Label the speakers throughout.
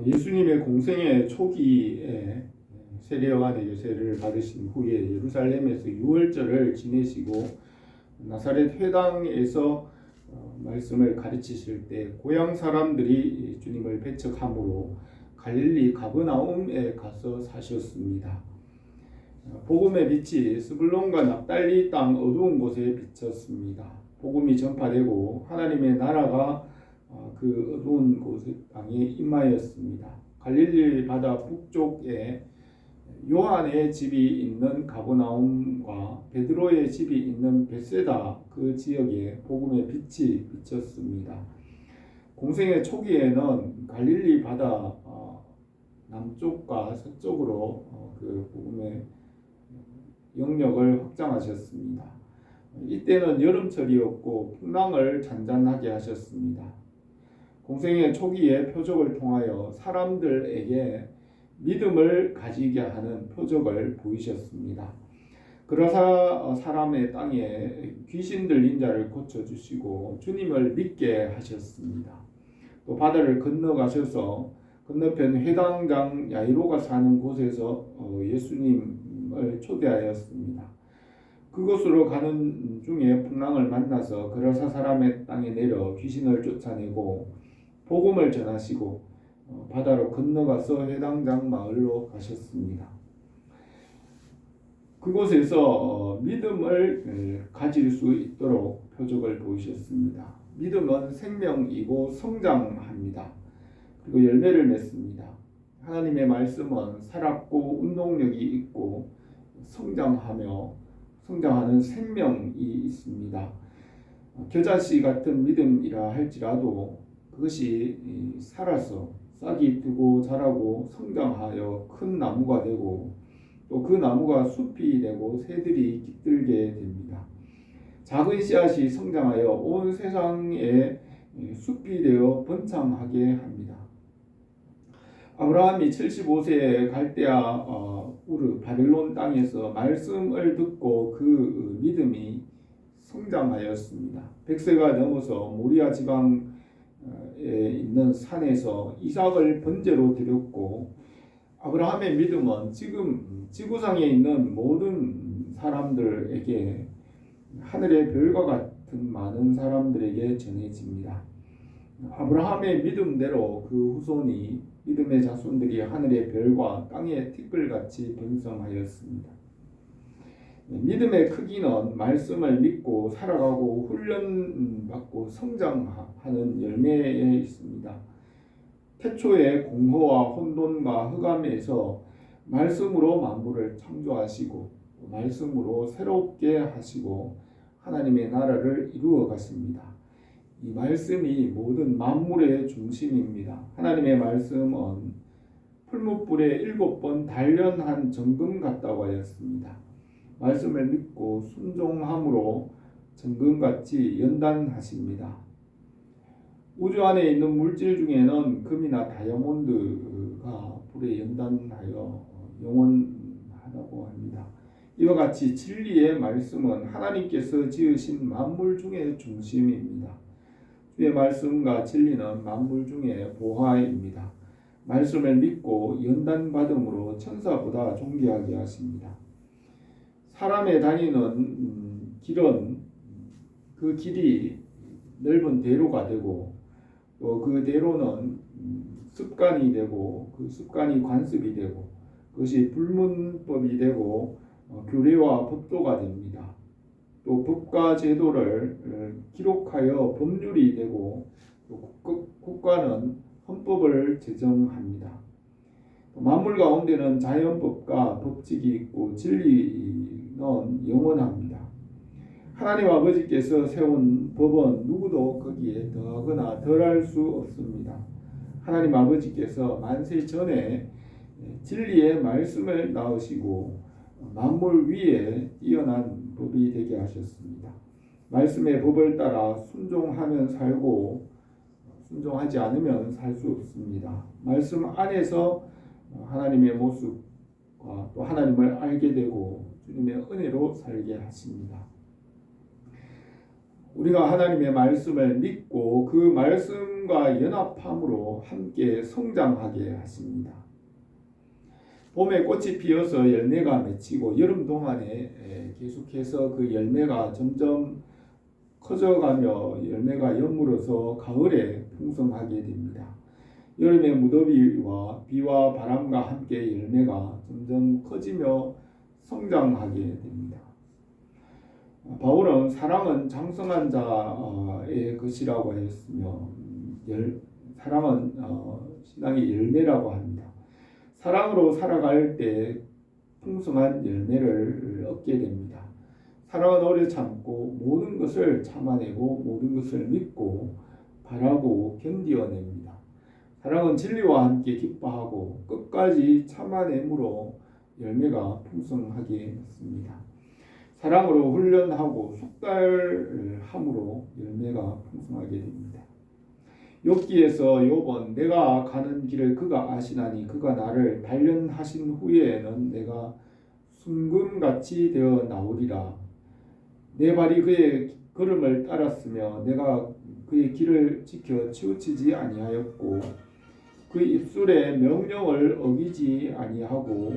Speaker 1: 예수님의 공생의 초기에 세례 요한의 요새를 받으신 후에 예루살렘에서 유월절을 지내시고 나사렛 회당에서 말씀을 가르치실 때 고향 사람들이 주님을 배척함으로 갈릴리 가버나움에 가서 사셨습니다. 복음의 빛이 스불론과 납달리 땅 어두운 곳에 비쳤습니다. 복음이 전파되고 하나님의 나라가 그 어두운 곳의 땅에 임하였습니다. 갈릴리 바다 북쪽에 요한의 집이 있는 가버나움과 베드로의 집이 있는 벳세다 그 지역에 복음의 빛이 비쳤습니다. 공생의 초기에는 갈릴리 바다 남쪽과 서쪽으로 그 복음의 영역을 확장하셨습니다. 이때는 여름철이었고 풍랑을 잔잔하게 하셨습니다. 공생의 초기에 표적을 통하여 사람들에게 믿음을 가지게 하는 표적을 보이셨습니다. 그러사 사람의 땅에 귀신 들린 자를 고쳐주시고 주님을 믿게 하셨습니다. 또 바다를 건너가셔서 건너편 회당장 야이로가 사는 곳에서 예수님을 초대하였습니다. 그곳으로 가는 중에 풍랑을 만나서 그라사 사람의 땅에 내려 귀신을 쫓아내고 복음을 전하시고 바다로 건너가서 회당장 마을로 가셨습니다. 그곳에서 믿음을 가질 수 있도록 표적을 보이셨습니다. 믿음은 생명이고 성장합니다. 그리고 열매를 맺습니다. 하나님의 말씀은 살았고 운동력이 있고 성장하는 생명이 있습니다. 겨자씨 같은 믿음이라 할지라도 그것이 살아서 싹이 트고 자라고 성장하여 큰 나무가 되고 또 그 나무가 숲이 되고 새들이 깃들게 됩니다. 작은 씨앗이 성장하여 온 세상에 숲이 되어 번창하게 합니다. 아브라함이 75세에 갈대아 우르 바벨론 땅에서 말씀을 듣고 그 믿음이 성장하였습니다. 100세가 넘어서 모리아 지방에 있는 산에서 이삭을 번제로 드렸고 아브라함의 믿음은 지금 지구상에 있는 모든 사람들에게 하늘의 별과 같은 많은 사람들에게 전해집니다. 아브라함의 믿음대로 그 후손이 믿음의 자손들이 하늘의 별과 땅의 티끌같이 번성하였습니다. 믿음의 크기는 말씀을 믿고 살아가고 훈련받고 성장하는 열매에 있습니다. 태초에 공허와 혼돈과 흑암에서 말씀으로 만물을 창조하시고 말씀으로 새롭게 하시고 하나님의 나라를 이루어 가십니다. 이 말씀이 모든 만물의 중심입니다. 하나님의 말씀은 풀무불에 7번 단련한 정금 같다고 하였습니다. 말씀을 믿고 순종함으로 정금같이 연단하십니다. 우주 안에 있는 물질 중에는 금이나 다이아몬드가 불에 연단하여 영원하다고 합니다. 이와 같이 진리의 말씀은 하나님께서 지으신 만물 중의 중심입니다. 주의 말씀과 진리는 만물 중의 보화입니다. 말씀을 믿고 연단받음으로 천사보다 존귀하게 하십니다. 사람의 다니는 길은 그 길이 넓은 대로가 되고 또 그 대로는 습관이 되고 그 습관이 관습이 되고 그것이 불문법이 되고 규례와 법도가 됩니다. 또 법과 제도를 기록하여 법률이 되고 또 국가는 헌법을 제정합니다. 만물 가운데는 자연법과 법칙이 있고 진리는 영원합니다. 하나님 아버지께서 세운 법은 누구도 거기에 더하거나 덜할 수 없습니다. 하나님 아버지께서 만세 전에 진리의 말씀을 낳으시고 만물 위에 뛰어난 법이 되게 하셨습니다. 말씀의 법을 따라 순종하면 살고 순종하지 않으면 살 수 없습니다. 말씀 안에서 하나님의 모습과 또 하나님을 알게 되고 주님의 은혜로 살게 하십니다. 우리가 하나님의 말씀을 믿고 그 말씀과 연합함으로 함께 성장하게 하십니다. 봄에 꽃이 피어서 열매가 맺히고 여름 동안에 계속해서 그 열매가 점점 커져가며 열매가 여물어서 가을에 풍성하게 됩니다. 여름의 무더위와 비와 바람과 함께 열매가 점점 커지며 성장하게 됩니다. 바울은 사랑은 장성한 자의 것이라고 하였으며 사랑은 신앙의 열매라고 합니다. 사랑으로 살아갈 때 풍성한 열매를 얻게 됩니다. 사랑은 오래 참고 모든 것을 참아내고 모든 것을 믿고 바라고 견디어냅니다. 사랑은 진리와 함께 기뻐하고 끝까지 참아내므로 열매가 풍성하게 맺습니다. 사랑으로 훈련하고 숙달함으로 열매가 풍성하게 됩니다. 욥기에서 욥은 내가 가는 길을 그가 아시나니 그가 나를 단련하신 후에는 내가 순금같이 되어 나오리라. 내 발이 그의 걸음을 따랐으며 내가 그의 길을 지켜 치우치지 아니하였고 그 입술의 명령을 어기지 아니하고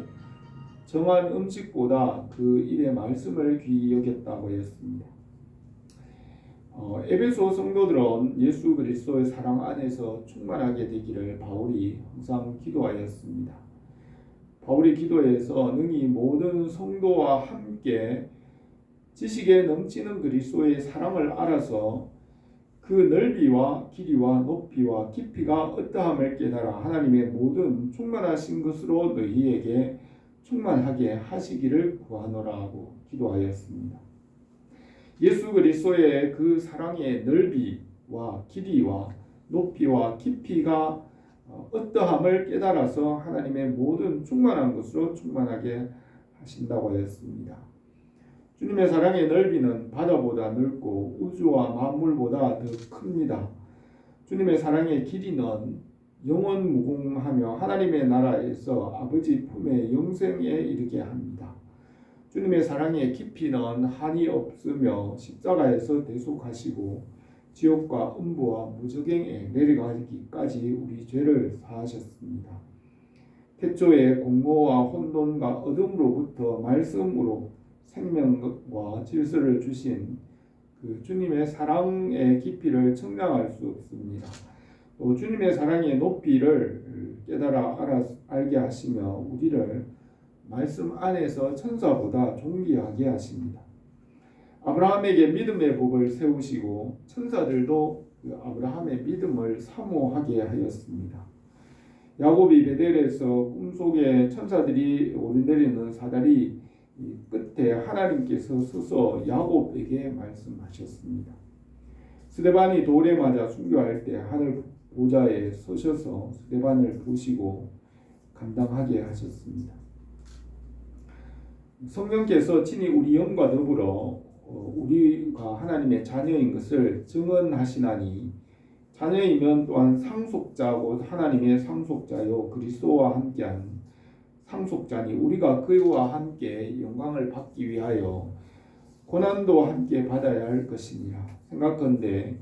Speaker 1: 정한 음식보다 그 입의 말씀을 귀히 여겼다고 했습니다. 에베소 성도들은 예수 그리스도의 사랑 안에서 충만하게 되기를 바울이 항상 기도하였습니다. 바울의 기도에서 능히 모든 성도와 함께 지식에 넘치는 그리스도의 사랑을 알아서 그 넓이와 길이와 높이와 깊이가 어떠함을 깨달아 하나님의 모든 충만하신 것으로 너희에게 충만하게 하시기를 구하노라고 기도하였습니다. 예수 그리스도의 그 사랑의 넓이와 길이와 높이와 깊이가 어떠함을 깨달아서 하나님의 모든 충만한 것으로 충만하게 하신다고 하였습니다. 주님의 사랑의 넓이는 바다보다 넓고 우주와 만물보다 더 큽니다. 주님의 사랑의 길이는 영원 무궁하며 하나님의 나라에서 아버지 품에 영생에 이르게 합니다. 주님의 사랑의 깊이는 한이 없으며 십자가에서 대속하시고 지옥과 음부와 무저갱에 내려가기까지 우리 죄를 사하셨습니다. 태초에 공허와 혼돈과 어둠으로부터 말씀으로 생명과 질서를 주신 그 주님의 사랑의 깊이를 청량할 수 없습니다. 또 주님의 사랑의 높이를 깨달아 알게 하시며 우리를 말씀 안에서 천사보다 존귀하게 하십니다. 아브라함에게 믿음의 복을 세우시고 천사들도 그 아브라함의 믿음을 사모하게 하였습니다. 야곱이 베델에서 꿈속에 천사들이 오르내리는 사다리 끝에 하나님께서 서서 야곱에게 말씀하셨습니다. 스데반이 돌에 맞아 순교할 때 하늘 보좌에 서셔서 스데반을 보시고 감당하게 하셨습니다. 성령께서 친히 우리 영과 더불어 우리가 하나님의 자녀인 것을 증언하시나니 자녀이면 또한 상속자고 하나님의 상속자요 그리스도와 함께한 상속자니 우리가 그와 함께 영광을 받기 위하여 고난도 함께 받아야 할 것이니라. 생각컨대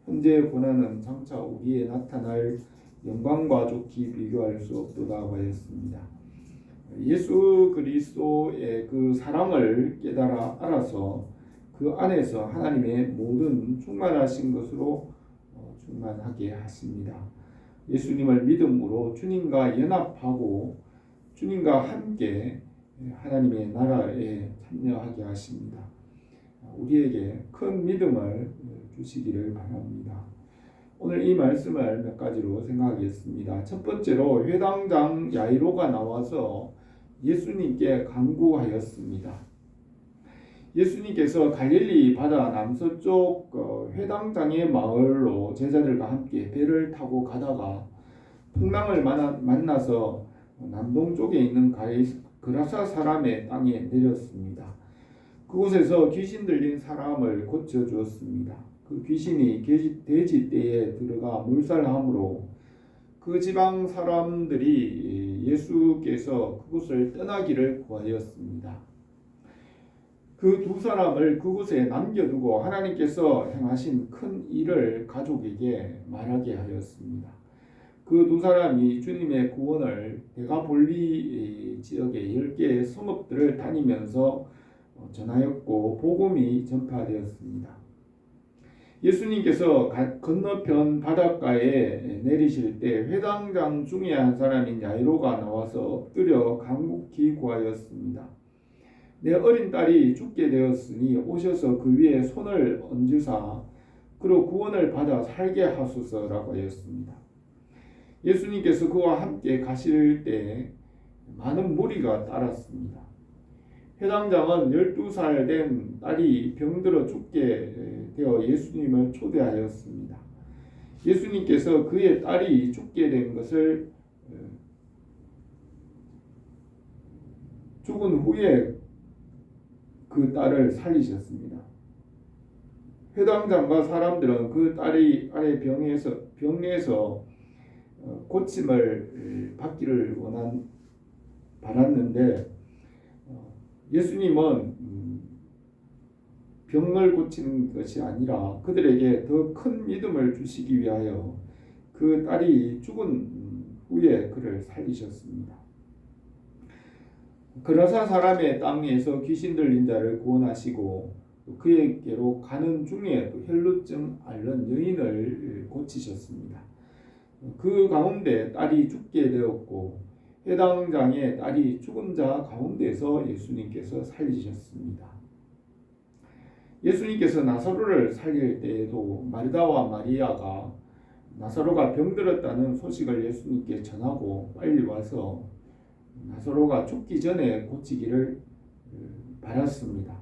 Speaker 1: 현재의 고난은 장차 우리에 나타날 영광과 좋게 비교할 수 없도다고 하였습니다. 예수 그리스도의 그 사랑을 깨달아 알아서 그 안에서 하나님의 모든 충만하신 것으로 충만하게 하십니다. 예수님을 믿음으로 주님과 연합하고 주님과 함께 하나님의 나라에 참여하게 하십니다. 우리에게 큰 믿음을 주시기를 바랍니다. 오늘 이 말씀을 몇 가지로 생각하겠습니다. 첫 번째로 회당장 야이로가 나와서 예수님께 간구하였습니다. 예수님께서 갈릴리 바다 남서쪽 회당장의 마을로 제자들과 함께 배를 타고 가다가 풍랑을 만나서 남동쪽에 있는 그라사 사람의 땅에 내렸습니다. 그곳에서 귀신 들린 사람을 고쳐주었습니다. 그 귀신이 돼지떼에 들어가 몰살함으로 그 지방 사람들이 예수께서 그곳을 떠나기를 구하였습니다. 그 두 사람을 그곳에 남겨두고 하나님께서 행하신 큰 일을 가족에게 말하게 하였습니다. 그 두 사람이 주님의 구원을 데가볼리 지역의 10개의 성읍들을 다니면서 전하였고 복음이 전파되었습니다. 예수님께서 건너편 바닷가에 내리실 때 회당장 중에 한 사람인 야이로가 나와서 엎드려 간곡히 구하였습니다. 내 어린 딸이 죽게 되었으니 오셔서 그 위에 손을 얹으사 그로 구원을 받아 살게 하소서라고 하였습니다. 예수님께서 그와 함께 가실 때 많은 무리가 따랐습니다. 회당장은 12살 된 딸이 병들어 죽게 되어 예수님을 초대하였습니다. 예수님께서 그의 딸이 죽게 된 것을 죽은 후에 그 딸을 살리셨습니다. 회당장과 사람들은 그 딸이 병에서 고침을 받기를 바랐는데 예수님은 병을 고치는 것이 아니라 그들에게 더 큰 믿음을 주시기 위하여 그 딸이 죽은 후에 그를 살리셨습니다. 그라사 사람의 땅에서 귀신 들린 자를 구원하시고 그에게로 가는 중에 혈루증 앓는 여인을 고치셨습니다. 그 가운데 딸이 죽게 되었고 회당장의 딸이 죽은 자 가운데서 예수님께서 살리셨습니다. 예수님께서 나사로를 살릴 때에도 마르다와 마리아가 나사로가 병들었다는 소식을 예수님께 전하고 빨리 와서 나사로가 죽기 전에 고치기를 바랐습니다.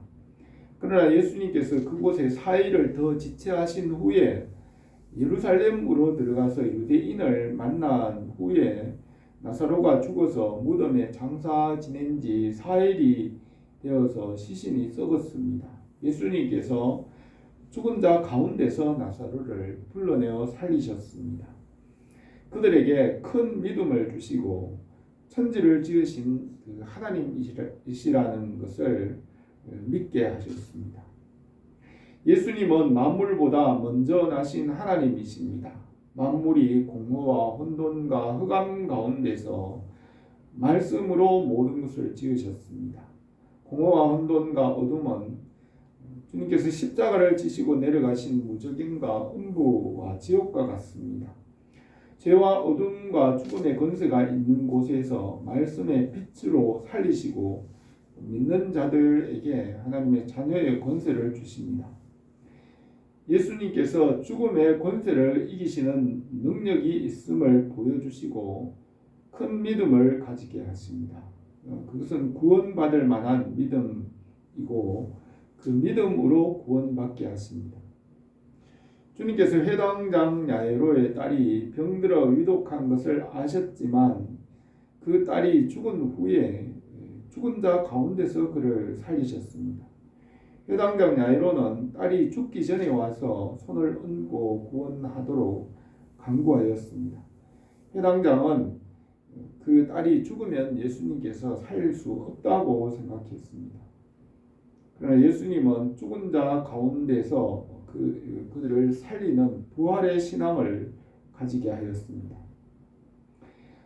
Speaker 1: 그러나 예수님께서 그곳에 4일을 더 지체하신 후에 예루살렘으로 들어가서 유대인을 만난 후에 나사로가 죽어서 무덤에 장사 지낸 지 4일이 되어서 시신이 썩었습니다. 예수님께서 죽은 자 가운데서 나사로를 불러내어 살리셨습니다. 그들에게 큰 믿음을 주시고 천지를 지으신 그 하나님이시라는 것을 믿게 하셨습니다. 예수님은 만물보다 먼저 나신 하나님이십니다. 만물이 공허와 혼돈과 흑암 가운데서 말씀으로 모든 것을 지으셨습니다. 공허와 혼돈과 어둠은 주님께서 십자가를 지시고 내려가신 무적임과 음부와 지옥과 같습니다. 죄와 어둠과 죽음의 권세가 있는 곳에서 말씀의 빛으로 살리시고 믿는 자들에게 하나님의 자녀의 권세를 주십니다. 예수님께서 죽음의 권세를 이기시는 능력이 있음을 보여주시고 큰 믿음을 가지게 하십니다. 그것은 구원받을 만한 믿음이고 그 믿음으로 구원받게 하십니다. 주님께서 회당장 야이로의 딸이 병들어 위독한 것을 아셨지만 그 딸이 죽은 후에 죽은 자 가운데서 그를 살리셨습니다. 회당장 야이로는 딸이 죽기 전에 와서 손을 얹고 구원하도록 간구하였습니다. 회당장은 그 딸이 죽으면 예수님께서 살릴 수 없다고 생각했습니다. 그러나 예수님은 죽은 자 가운데서 그들을 살리는 부활의 신앙을 가지게 하였습니다.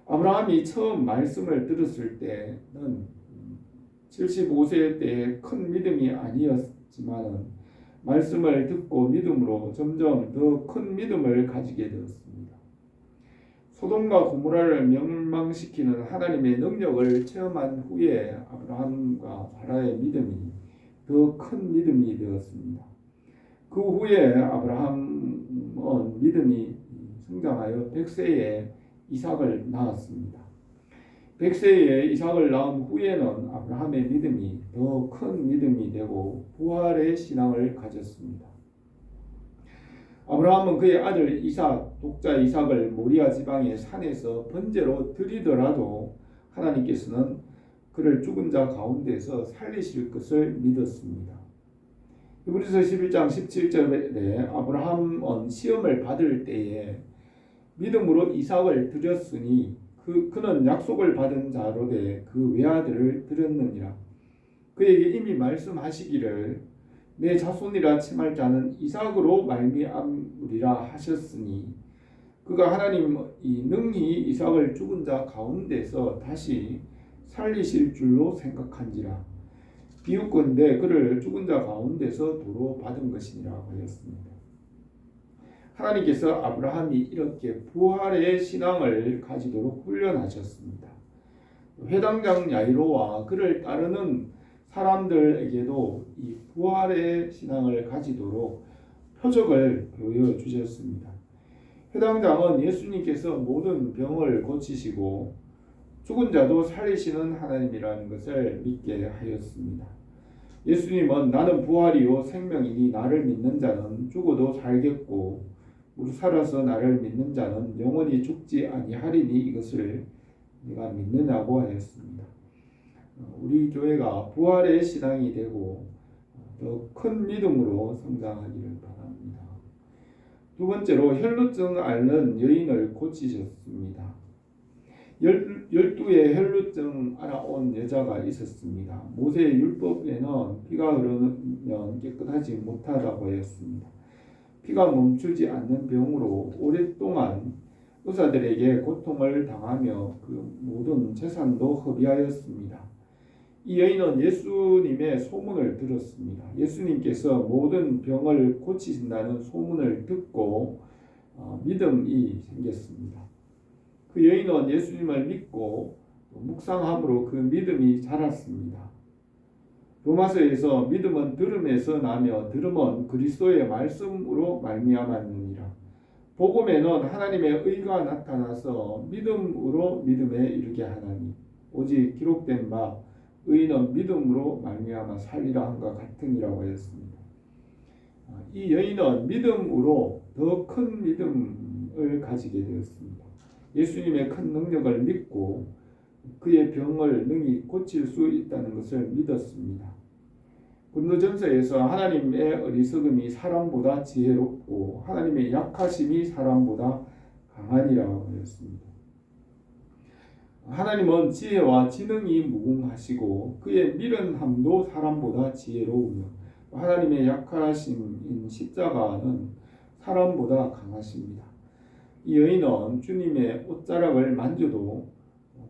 Speaker 1: 아브라함이 처음 말씀을 들었을 때는 75세 때의 큰 믿음이 아니었지만 말씀을 듣고 믿음으로 점점 더 큰 믿음을 가지게 되었습니다. 소돔과 고모라를 멸망시키는 하나님의 능력을 체험한 후에 아브라함과 사라의 믿음이 더 큰 믿음이 되었습니다. 그 후에 아브라함은 믿음이 성장하여 100세에 이삭을 낳았습니다. 100세에 이삭을 낳은 후에는 아브라함의 믿음이 더 큰 믿음이 되고 부활의 신앙을 가졌습니다. 아브라함은 그의 아들 이삭, 독자 이삭을 모리아 지방의 산에서 번제로 드리더라도 하나님께서는 그를 죽은 자 가운데서 살리실 것을 믿었습니다. 히브리서 11장 17절에 아브라함은 시험을 받을 때에 믿음으로 이삭을 드렸으니 그는 약속을 받은 자로 돼 그 외아들을 드렸느니라. 그에게 이미 말씀하시기를 내 자손이라 칭할 자는 이삭으로 말미암으리라 하셨으니 그가 하나님이 능히 이삭을 죽은 자 가운데서 다시 살리실 줄로 생각한지라. 비웃건대 그를 죽은 자 가운데서 도로 받은 것이니라 하였습니다. 하나님께서 아브라함이 이렇게 부활의 신앙을 가지도록 훈련하셨습니다. 회당장 야이로와 그를 따르는 사람들에게도 이 부활의 신앙을 가지도록 표적을 보여주셨습니다. 회당장은 예수님께서 모든 병을 고치시고 죽은 자도 살리시는 하나님이라는 것을 믿게 하였습니다. 예수님은 나는 부활이요 생명이니 나를 믿는 자는 죽어도 살겠고 무릇 살아서 나를 믿는 자는 영원히 죽지 아니하리니 이것을 네가 믿느냐고 하였습니다. 우리 교회가 부활의 신앙이 되고 더 큰 믿음으로 성장하기를 바랍니다. 두 번째로 혈루증 앓는 여인을 고치셨습니다. 12의 혈루증 알아온 여자가 있었습니다. 모세의 율법에는 피가 흐르면 깨끗하지 못하다고 하였습니다. 피가 멈추지 않는 병으로 오랫동안 의사들에게 고통을 당하며 그 모든 재산도 허비하였습니다. 이 여인은 예수님의 소문을 들었습니다. 예수님께서 모든 병을 고치신다는 소문을 듣고 믿음이 생겼습니다. 그 여인은 예수님을 믿고 묵상함으로 그 믿음이 자랐습니다. 로마서에서 믿음은 들음에서 나며 들음은 그리스도의 말씀으로 말미암았느니라. 복음에는 하나님의 의가 나타나서 믿음으로 믿음에 이르게 하나니 오직 기록된 바 의인은 믿음으로 말미암아 살리라 함과 같으니라고 하였습니다. 이 여인은 믿음으로 더 큰 믿음을 가지게 되었습니다. 예수님의 큰 능력을 믿고 그의 병을 능히 고칠 수 있다는 것을 믿었습니다. 고린도전서에서 하나님의 어리석음이 사람보다 지혜롭고 하나님의 약하심이 사람보다 강하니라고 하였습니다. 하나님은 지혜와 지능이 무궁하시고 그의 미련함도 사람보다 지혜로우며 하나님의 약하심인 십자가는 사람보다 강하십니다. 이 여인은 주님의 옷자락을 만져도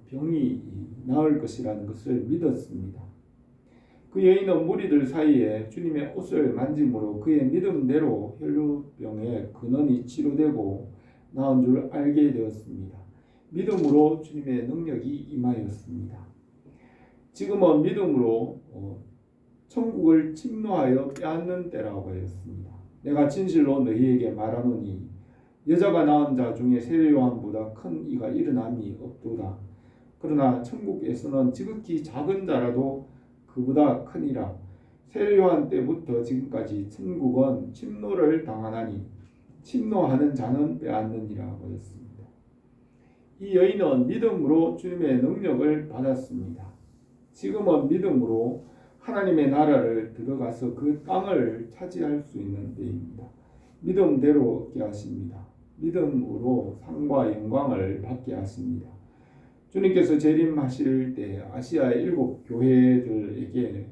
Speaker 1: 병이 나을 것이라는 것을 믿었습니다. 그 여인은 무리들 사이에 주님의 옷을 만짐으로 그의 믿음대로 혈루병의 근원이 치료되고 나은 줄 알게 되었습니다. 믿음으로 주님의 능력이 임하였습니다. 지금은 믿음으로 천국을 침노하여 빼앗는 때라고 하였습니다. 내가 진실로 너희에게 말하노니 여자가 낳은 자 중에 세례요한보다 큰 이가 일어남이 없도다. 그러나 천국에서는 지극히 작은 자라도 그보다 크니라. 세례요한 때부터 지금까지 천국은 침노를 당하나니 침노하는 자는 빼앗느니라 하였습니다. 이 여인은 믿음으로 주님의 능력을 받았습니다. 지금은 믿음으로 하나님의 나라를 들어가서 그 땅을 차지할 수 있는 때입니다. 믿음대로 얻게 하십니다. 믿음으로 상과 영광을 받게 하십니다. 주님께서 재림하실 때 아시아의 7 교회들에게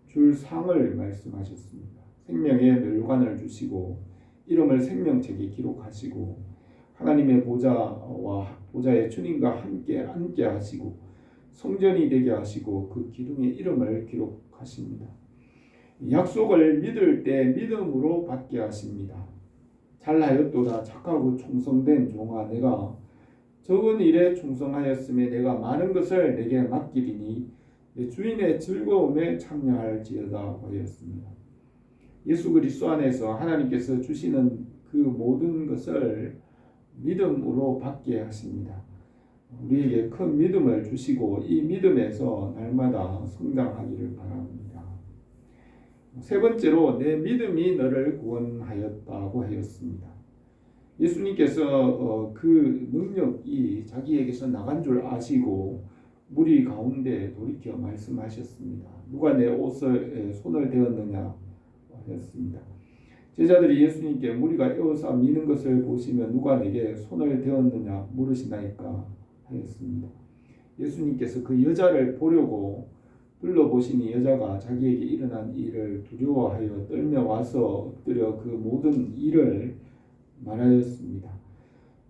Speaker 1: 줄 상을 말씀하셨습니다. 생명의 멸관을 주시고 이름을 생명책에 기록하시고 하나님의 보좌와 보좌의 주님과 함께 앉게 하시고 성전이 되게 하시고 그 기둥의 이름을 기록하십니다. 약속을 믿을 때 믿음으로 받게 하십니다. 잘하였도다 착하고 충성된 종아 내가 적은 일에 충성하였음에 내가 많은 것을 내게 맡기리니 내 주인의 즐거움에 참여할지어다 하였습니다. 예수 그리스도 안에서 하나님께서 주시는 그 모든 것을 믿음으로 받게 하십니다. 우리에게 큰 믿음을 주시고 이 믿음에서 날마다 성장하기를 바랍니다. 세 번째로 내 믿음이 너를 구원하였다고 하였습니다. 예수님께서 그 능력이 자기에게서 나간 줄 아시고 무리 가운데 돌이켜 말씀하셨습니다. 누가 내 옷에 손을 대었느냐 하였습니다. 제자들이 예수님께 무리가 에워싸 미는 것을 보시며 누가 내게 손을 대었느냐 물으시나이까 하였습니다. 예수님께서 그 여자를 보려고 둘러보시니 여자가 자기에게 일어난 일을 두려워하여 떨며 와서 엎드려 그 모든 일을 말하였습니다.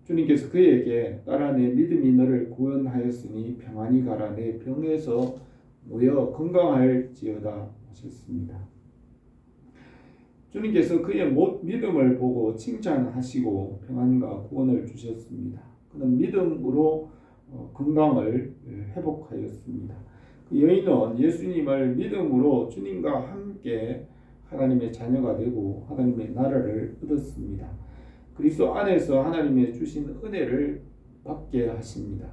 Speaker 1: 주님께서 그에게 딸아 내 믿음이 너를 구원하였으니 평안히 가라 내 병에서 모여 건강할지어다 하셨습니다. 주님께서 그의 믿음을 보고 칭찬하시고 평안과 구원을 주셨습니다. 그는 믿음으로 건강을 회복하였습니다. 그 여인은 예수님을 믿음으로 주님과 함께 하나님의 자녀가 되고 하나님의 나라를 얻었습니다. 그리스도 안에서 하나님의 주신 은혜를 받게 하십니다.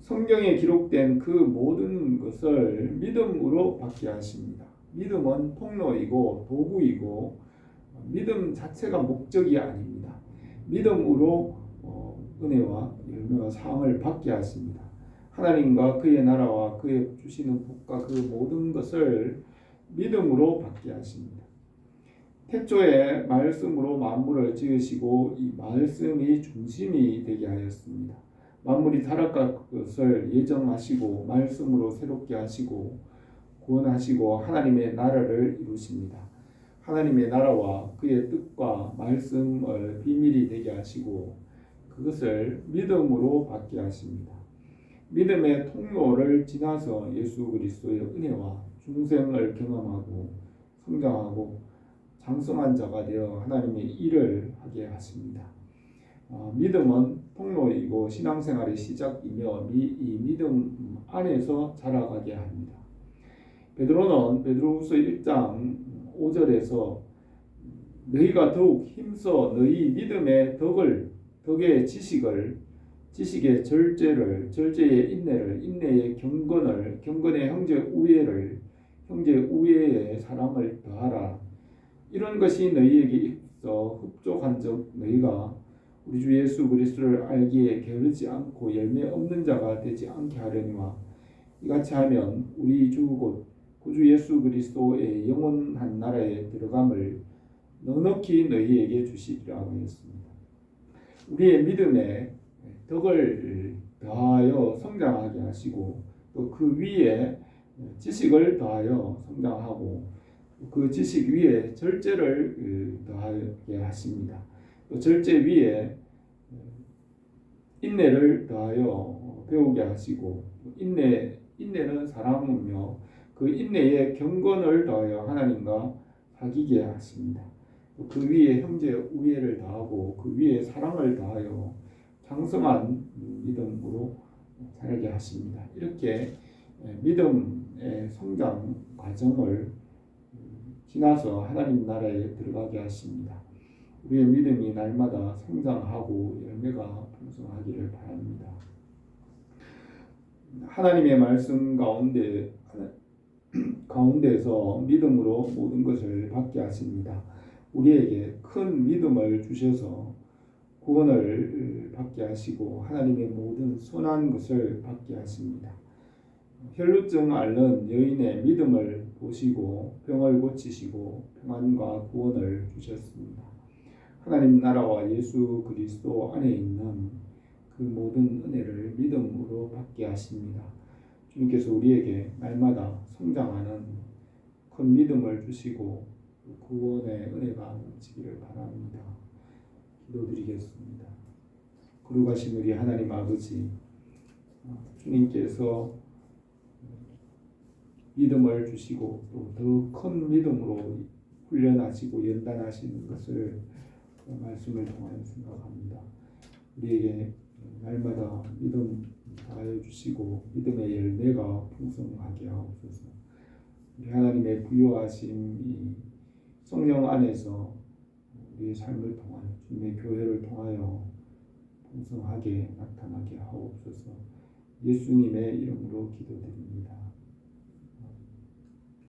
Speaker 1: 성경에 기록된 그 모든 것을 믿음으로 받게 하십니다. 믿음은 통로이고 도구이고 믿음 자체가 목적이 아닙니다. 믿음으로 은혜와 열매와 사항을 받게 하십니다. 하나님과 그의 나라와 그의 주시는 복과 그 모든 것을 믿음으로 받게 하십니다. 태초에 말씀으로 만물을 지으시고 이 말씀이 중심이 되게 하였습니다. 만물이 타락할 것을 예정하시고 말씀으로 새롭게 하시고 구원하시고 하나님의 나라를 이루십니다. 하나님의 나라와 그의 뜻과 말씀을 비밀이 되게 하시고 그것을 믿음으로 받게 하십니다. 믿음의 통로를 지나서 예수 그리스도의 은혜와 중생을 경험하고 성장하고 장성한 자가 되어 하나님의 일을 하게 하십니다. 믿음은 통로이고 신앙생활의 시작이며 이 믿음 안에서 자라가게 합니다. 베드로는 베드로후서 1장 5절에서 너희가 더욱 힘써 너희 믿음의 덕의 지식의 절제를, 절제의 인내를, 인내의 경건을, 경건의 형제 우애를, 형제 우애의 사랑을 더하라. 이런 것이 너희에게 있어 흡족한즉 너희가 우리 주 예수 그리스도를 알기에 게으르지 않고 열매 없는 자가 되지 않게 하려니와 이같이 하면 우리 주 곧 구주 예수 그리스도의 영원한 나라에 들어감을 넉넉히 너희에게 주시리라 하였습니다. 우리의 믿음에 덕을 더하여 성장하게 하시고 또 그 위에 지식을 더하여 성장하고 그 지식 위에 절제를 더하게 하십니다. 또 절제 위에 인내를 더하여 배우게 하시고 인내는 사랑이며 그 인내에 경건을 더하여 하나님과 사귀게 하십니다. 또 그 위에 형제 우애를 더하고 그 위에 사랑을 더하여 장성한 믿음으로 자라게 하십니다. 이렇게 믿음의 성장 과정을 지나서 하나님 나라에 들어가게 하십니다. 우리의 믿음이 날마다 성장하고 열매가 풍성하기를 바랍니다. 하나님의 말씀 가운데서 믿음으로 모든 것을 받게 하십니다. 우리에게 큰 믿음을 주셔서 구원을 받게 하시고 하나님의 모든 선한 것을 받게 하십니다. 혈루증 앓는 여인의 믿음을 보시고 병을 고치시고 평안과 구원을 주셨습니다. 하나님 나라와 예수 그리스도 안에 있는 그 모든 은혜를 믿음으로 받게 하십니다. 주님께서 우리에게 날마다 성장하는 큰 믿음을 주시고 구원의 은혜가 넘치기를 바랍니다. 기도드리겠습니다. 거룩하신 우리 하나님 아버지, 주님께서 믿음을 주시고 또 더 큰 믿음으로 훈련하시고 연단하시는 것을 말씀을 통하여 생각합니다. 우리에게 날마다 믿음 다하여 주시고 믿음의 열매가 풍성하게 하옵소서. 우리 하나님의 부요하심이 성령 안에서 우리의 삶을 통하여 주님의 교회를 통하여 풍성하게 나타나게 하옵소서. 예수님의 이름으로 기도드립니다.